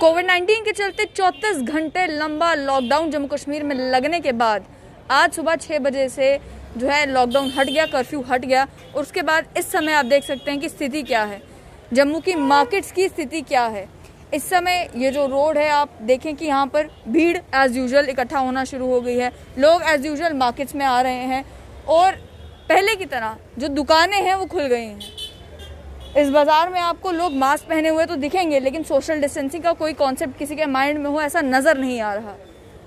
कोविड-19 के चलते 34 घंटे लंबा लॉकडाउन जम्मू कश्मीर में लगने के बाद आज सुबह 6 बजे से जो है लॉकडाउन हट गया, कर्फ्यू हट गया। और उसके बाद इस समय आप देख सकते हैं कि स्थिति क्या है, जम्मू की मार्केट्स की स्थिति क्या है। इस समय ये जो रोड है आप देखें कि यहाँ पर भीड़ एज़ यूजुअल इकट्ठा होना शुरू हो गई है। लोग एज़ यूजुअल मार्केट्स में आ रहे हैं और पहले की तरह जो दुकानें हैं वो खुल गई हैं। इस बाज़ार में आपको लोग मास्क पहने हुए तो दिखेंगे, लेकिन सोशल डिस्टेंसिंग का कोई कॉन्सेप्ट किसी के माइंड में हो ऐसा नज़र नहीं आ रहा।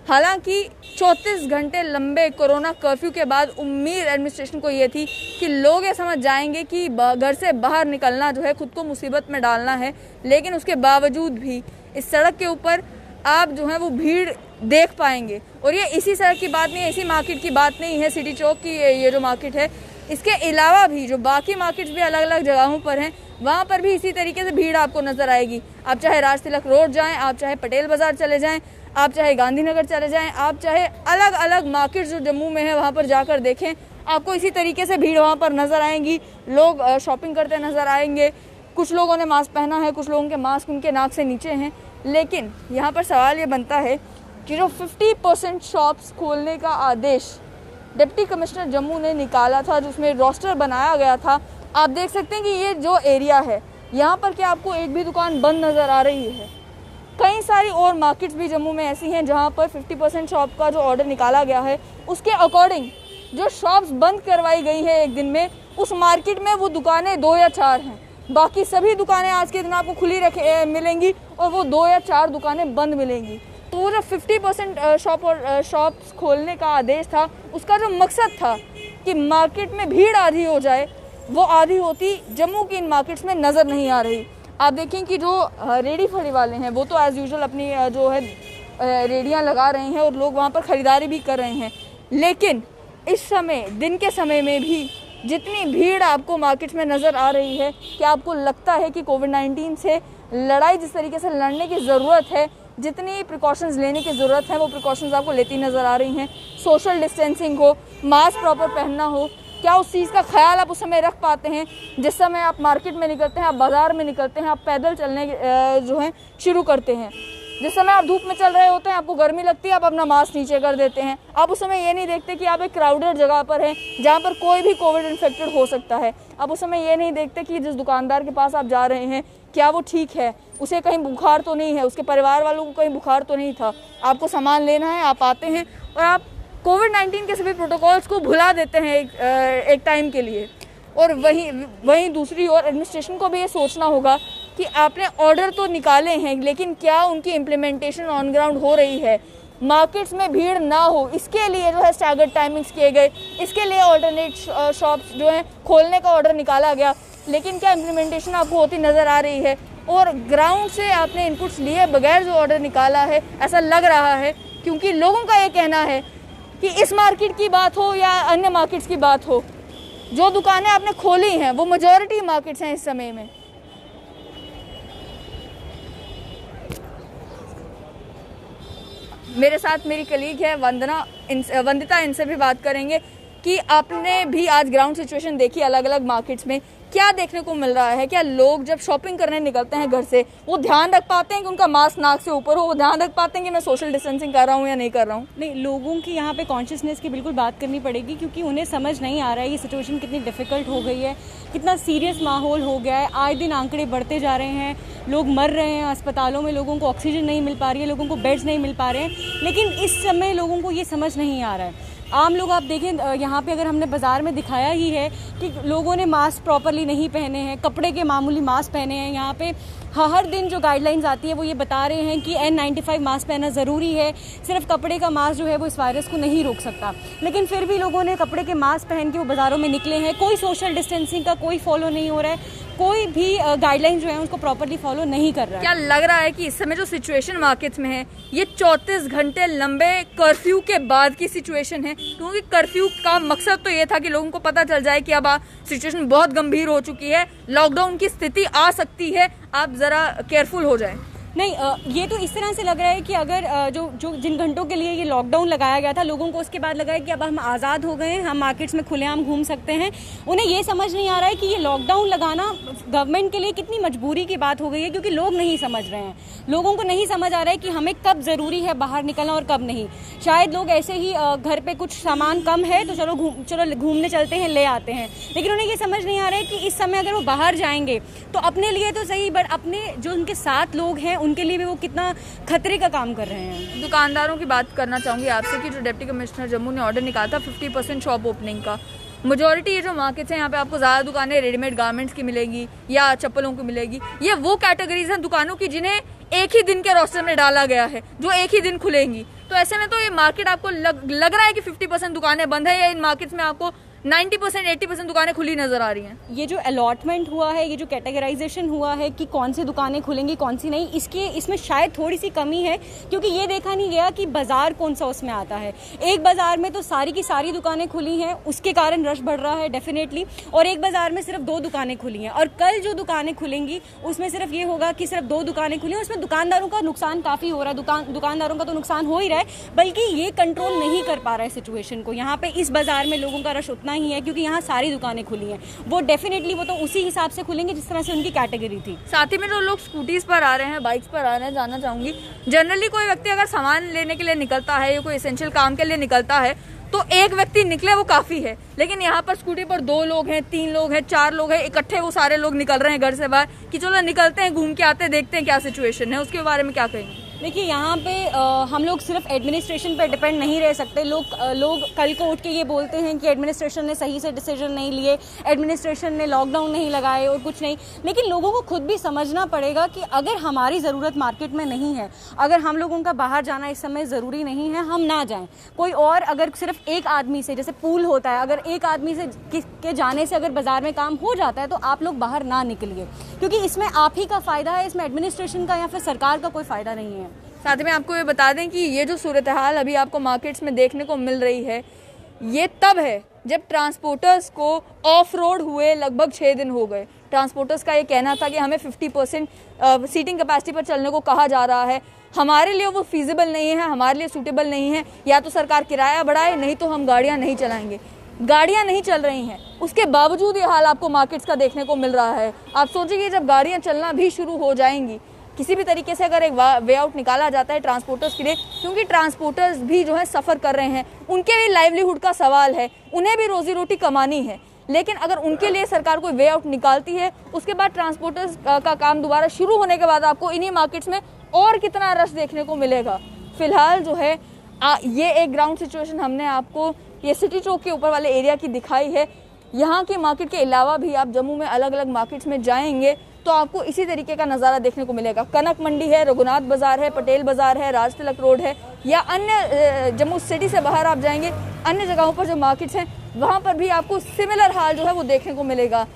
हालांकि 34 घंटे लंबे कोरोना कर्फ्यू के बाद उम्मीद एडमिनिस्ट्रेशन को ये थी कि लोग ये समझ जाएंगे कि घर से बाहर निकलना जो है खुद को मुसीबत में डालना है, लेकिन उसके बावजूद भी इस सड़क के ऊपर आप जो है वो भीड़ देख पाएंगे। और ये इसी सड़क की बात नहीं है, इसी मार्केट की बात नहीं है, सिटी चौक की ये जो मार्केट है, इसके अलावा भी जो बाकी मार्केट्स भी अलग अलग जगहों पर हैं वहाँ पर भी इसी तरीके से भीड़ आपको नज़र आएगी। आप चाहे राज तिलक रोड जाएं, आप चाहे पटेल बाज़ार चले जाएं, आप चाहे गांधीनगर चले जाएं, आप चाहे अलग अलग मार्केट्स जो जम्मू में है वहाँ पर जाकर देखें, आपको इसी तरीके से भीड़ वहाँ पर नज़र आएंगी। लोग शॉपिंग करते नज़र आएंगे। कुछ लोगों ने मास्क पहना है, कुछ लोगों के मास्क उनके नाक से नीचे हैं। लेकिन यहाँ पर सवाल ये बनता है कि जो 50% शॉप्स खोलने का आदेश डिप्टी कमिश्नर जम्मू ने निकाला था, जिसमें रोस्टर बनाया गया था, आप देख सकते हैं कि ये जो एरिया है यहाँ पर क्या आपको एक भी दुकान बंद नज़र आ रही है। कई सारी और मार्केट्स भी जम्मू में ऐसी हैं जहाँ पर 50% शॉप का जो ऑर्डर निकाला गया है उसके अकॉर्डिंग जो शॉप्स बंद करवाई गई है एक दिन में, उस मार्केट में वो दुकानें 2 या 4 हैं। बाकी सभी दुकानें आज के दिन आपको खुली मिलेंगी और वो 2 या 4 दुकानें बंद मिलेंगी। तो वो जो 50% शॉप्स खोलने का आदेश था, उसका जो मकसद था कि मार्केट में भीड़ आधी हो जाए, वो आधी होती जम्मू की इन मार्केट्स में नज़र नहीं आ रही। आप देखें कि जो रेडी फड़ी वाले हैं वो तो एज़ यूजुअल अपनी जो है रेडियाँ लगा रहे हैं और लोग वहाँ पर ख़रीदारी भी कर रहे हैं। लेकिन इस समय दिन के समय में भी जितनी भीड़ आपको मार्केट्स में नज़र आ रही है, क्या आपको लगता है कि कोविड-19 से लड़ाई जिस तरीके से लड़ने की ज़रूरत है, जितनी प्रिकॉशंस लेने की ज़रूरत है, वो प्रिकॉशंस आपको लेती नज़र आ रही हैं? सोशल डिस्टेंसिंग हो, मास्क प्रॉपर पहनना हो, क्या उस चीज़ का ख्याल आप उस समय रख पाते हैं जिस समय आप मार्केट में निकलते हैं, आप बाज़ार में निकलते हैं, आप पैदल चलने जो है शुरू करते हैं? जिस समय आप धूप में चल रहे होते हैं, आपको गर्मी लगती है, आप अपना मास्क नीचे कर देते हैं। आप उस समय ये नहीं देखते कि आप एक क्राउडेड जगह पर हैं जहाँ पर कोई भी कोविड इन्फेक्टेड हो सकता है। आप उस समय ये नहीं देखते कि जिस दुकानदार के पास आप जा रहे हैं क्या वो ठीक है, उसे कहीं बुखार तो नहीं है, उसके परिवार वालों को कहीं बुखार तो नहीं था। आपको सामान लेना है, आप आते हैं और आप कोविड-19 के सभी प्रोटोकॉल्स को भुला देते हैं एक टाइम के लिए। और वहीं दूसरी ओर एडमिनिस्ट्रेशन को भी ये सोचना होगा कि आपने ऑर्डर तो निकाले हैं, लेकिन क्या उनकी इम्प्लीमेंटेशन ऑन ग्राउंड हो रही है? मार्केट्स में भीड़ ना हो, इसके लिए जो है स्टैगर्ड टाइमिंग्स किए गए, इसके लिए ऑल्टरनेट शॉप्स जो हैं खोलने का ऑर्डर निकाला गया, लेकिन क्या इम्प्लीमेंटेशन आपको होती नज़र आ रही है? और ग्राउंड से आपने इनपुट्स लिए बगैर जो ऑर्डर निकाला है, ऐसा लग रहा है, क्योंकि लोगों का ये कहना है कि इस मार्केट की बात हो या अन्य मार्केट्स की बात हो, जो दुकानें आपने खोली हैं वो मेजॉरिटी मार्केट्स हैं इस समय में। मेरे साथ मेरी कलीग है वंदिता, इनसे भी बात करेंगे कि आपने भी आज ग्राउंड सिचुएशन देखी अलग अलग मार्केट्स में, क्या देखने को मिल रहा है? क्या लोग जब शॉपिंग करने निकलते हैं घर से, वो ध्यान रख पाते हैं कि उनका मास्क नाक से ऊपर हो, वो ध्यान रख पाते हैं कि मैं सोशल डिस्टेंसिंग कर रहा हूँ या नहीं कर रहा हूँ? नहीं, लोगों की यहाँ पे कॉन्शियसनेस की बिल्कुल बात करनी पड़ेगी, क्योंकि उन्हें समझ नहीं आ रहा है ये सिचुएशन कितनी डिफ़िकल्ट हो गई है, कितना सीरियस माहौल हो गया है। आए दिन आंकड़े बढ़ते जा रहे हैं, लोग मर रहे हैं अस्पतालों में, लोगों को ऑक्सीजन नहीं मिल पा रही है, लोगों को बेड्स नहीं मिल पा रहे हैं। लेकिन इस समय लोगों को ये समझ नहीं आ रहा है। आम लोग आप देखें, यहाँ पे अगर हमने बाज़ार में दिखाया ही है कि लोगों ने मास्क प्रॉपरली नहीं पहने हैं, कपड़े के मामूली मास्क पहने हैं। यहाँ पे हर दिन जो गाइडलाइंस आती है वो ये बता रहे हैं कि N95 मास्क पहनना ज़रूरी है, सिर्फ कपड़े का मास्क जो है वो इस वायरस को नहीं रोक सकता। लेकिन फिर भी लोगों ने कपड़े के मास्क पहन के वो बाज़ारों में निकले हैं। कोई सोशल डिस्टेंसिंग का कोई फॉलो नहीं हो रहा है, कोई भी गाइडलाइन जो है उसको प्रॉपरली फॉलो नहीं कर रहा है। क्या लग रहा है कि इस समय जो सिचुएशन मार्केट्स में है ये 34 घंटे लंबे कर्फ्यू के बाद की सिचुएशन है? क्योंकि कर्फ्यू का मकसद तो ये था कि लोगों को पता चल जाए कि अब सिचुएशन बहुत गंभीर हो चुकी है, लॉकडाउन की स्थिति आ सकती है, आप ज़रा केयरफुल हो जाएं। नहीं, ये तो इस तरह से लग रहा है कि अगर जिन घंटों के लिए ये लॉकडाउन लगाया गया था, लोगों को उसके बाद लगा है कि अब हम आज़ाद हो गए हैं, हम मार्केट्स में खुलेआम घूम सकते हैं। उन्हें ये समझ नहीं आ रहा है कि ये लॉकडाउन लगाना गवर्नमेंट के लिए कितनी मजबूरी की बात हो गई है, क्योंकि लोग नहीं समझ रहे हैं। लोगों को नहीं समझ आ रहा है कि हमें कब ज़रूरी है बाहर निकलना और कब नहीं। शायद लोग ऐसे ही घर पर कुछ सामान कम है तो चलो घूमने चलते हैं, ले आते हैं, लेकिन उन्हें ये समझ नहीं आ रहा है कि इस समय अगर वो बाहर जाएंगे तो अपने लिए तो सही, बट अपने जो उनके साथ लोग हैं उनके लिए भी वो कितना खतरे का काम कर रहे हैं। दुकानदारों की बात करना चाहूँगी आपसे कि जो डिप्टी कमिश्नर जम्मू ने ऑर्डर निकाला था 50% शॉप ओपनिंग का, मेजॉरिटी ये जो मार्केट्स हैं यहाँ पे आपको ज़्यादा दुकानें रेडीमेड गारमेंट्स की मिलेगी या चप्पलों की मिलेगी। ये वो कैटेगरीज हैं दुकानों की जिन्हें एक ही दिन के रोस्टर में डाला गया है, जो एक ही दिन खुलेंगी। तो ऐसे में तो ये मार्केट आपको लग रहा है कि 50% दुकानें बंद है, या इन मार्केट्स में आपको 90% 80% दुकानें खुली नजर आ रही हैं। ये जो अलॉटमेंट हुआ है, ये जो कैटेगराइजेशन हुआ है कि कौन सी दुकानें खुलेंगी कौन सी नहीं, इसमें शायद थोड़ी सी कमी है, क्योंकि ये देखा नहीं गया कि बाजार कौन सा उसमें आता है। एक बाजार में तो सारी की सारी दुकानें खुली हैं, उसके कारण रश बढ़ रहा है डेफिनेटली, और एक बाजार में सिर्फ 2 दुकानें खुली हैं, और कल जो दुकानें खुलेंगी उसमें सिर्फ ये होगा कि सिर्फ 2 दुकानें खुली हैं। उसमें दुकानदारों का नुकसान काफ़ी हो रहा है, दुकानदारों का तो नुकसान हो ही रहा है, बल्कि ये कंट्रोल नहीं कर पा रहा है सिचुएशन को। यहाँ पे इस बाजार में लोगों का रश उतना ही है, क्योंकि यहाँ सारी दुकानें खुली हैं। वो डेफिनेटली वो तो उसी हिसाब से खुलेंगे जिस तरह से उनकी कैटेगरी थी। साथ ही में जो लोग स्कूटीज पर आ रहे हैं, बाइक्स पर आ रहे हैं, जानना चाहूंगी, जनरली कोई व्यक्ति अगर सामान लेने के लिए निकलता है या कोई एसेंशियल काम के लिए निकलता है तो एक व्यक्ति निकले वो काफी है, लेकिन यहाँ पर स्कूटी पर 2 लोग हैं, 3 लोग हैं, 4 लोग हैं, इकट्ठे वो सारे लोग निकल रहे हैं घर से बाहर कि चलो निकलते हैं, घूम के आते हैं, देखते हैं क्या सिचुएशन है। उसके बारे में क्या कहेंगे? देखिए, यहाँ पे हम लोग सिर्फ एडमिनिस्ट्रेशन पे डिपेंड नहीं रह सकते। लोग कल को उठ के ये बोलते हैं कि एडमिनिस्ट्रेशन ने सही से डिसीजन नहीं लिए, एडमिनिस्ट्रेशन ने लॉकडाउन नहीं लगाए और कुछ नहीं, लेकिन लोगों को खुद भी समझना पड़ेगा कि अगर हमारी ज़रूरत मार्केट में नहीं है, अगर हम लोगों का बाहर जाना इस समय ज़रूरी नहीं है, हम ना जाएं। कोई और अगर सिर्फ एक आदमी से, जैसे पूल होता है, अगर एक आदमी से के जाने से अगर बाजार में काम हो जाता है तो आप लोग बाहर ना निकलिए, क्योंकि इसमें आप ही का फ़ायदा है, इसमें एडमिनिस्ट्रेशन का या फिर सरकार का कोई फ़ायदा नहीं है। साथ में आपको ये बता दें कि ये जो सूरत हाल अभी आपको मार्केट्स में देखने को मिल रही है, ये तब है जब ट्रांसपोर्टर्स को ऑफ रोड हुए लगभग 6 दिन हो गए। ट्रांसपोर्टर्स का ये कहना था कि हमें 50% सीटिंग कैपेसिटी पर चलने को कहा जा रहा है, हमारे लिए वो फीजिबल नहीं है, हमारे लिए सूटेबल नहीं है, या तो सरकार किराया बढ़ाए, नहीं तो हम गाड़ियाँ नहीं चलाएंगे। गाड़ियाँ नहीं चल रही हैं, उसके बावजूद ये हाल आपको मार्केट्स का देखने को मिल रहा है। आप सोचिए जब गाड़ियाँ चलना भी शुरू हो जाएंगी, किसी भी तरीके से अगर एक वे आउट निकाला जाता है ट्रांसपोर्टर्स के लिए, क्योंकि ट्रांसपोर्टर्स भी जो है सफ़र कर रहे हैं, उनके भी लाइवलीहुड का सवाल है, उन्हें भी रोजी रोटी कमानी है, लेकिन अगर उनके लिए सरकार कोई वे आउट निकालती है, उसके बाद ट्रांसपोर्टर्स का काम दोबारा शुरू होने के बाद आपको इन्हीं मार्केट्स में और कितना रश देखने को मिलेगा। फिलहाल जो है ये एक ग्राउंड सिचुएशन हमने आपको ये सिटी चौक के ऊपर वाले एरिया की दिखाई है। यहाँ के मार्केट के अलावा भी आप जम्मू में अलग अलग मार्केट्स में जाएंगे तो आपको इसी तरीके का नज़ारा देखने को मिलेगा। कनक मंडी है, रघुनाथ बाजार है, पटेल बाजार है, राज तिलक रोड है, या अन्य जम्मू सिटी से बाहर आप जाएंगे अन्य जगहों पर जो मार्केट्स हैं वहाँ पर भी आपको सिमिलर हाल जो है वो देखने को मिलेगा।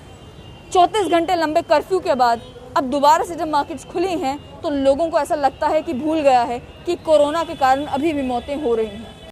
34 घंटे लंबे कर्फ्यू के बाद अब दोबारा से जब मार्केट्स खुली हैं तो लोगों को ऐसा लगता है कि भूल गया है कि कोरोना के कारण अभी भी मौतें हो रही हैं।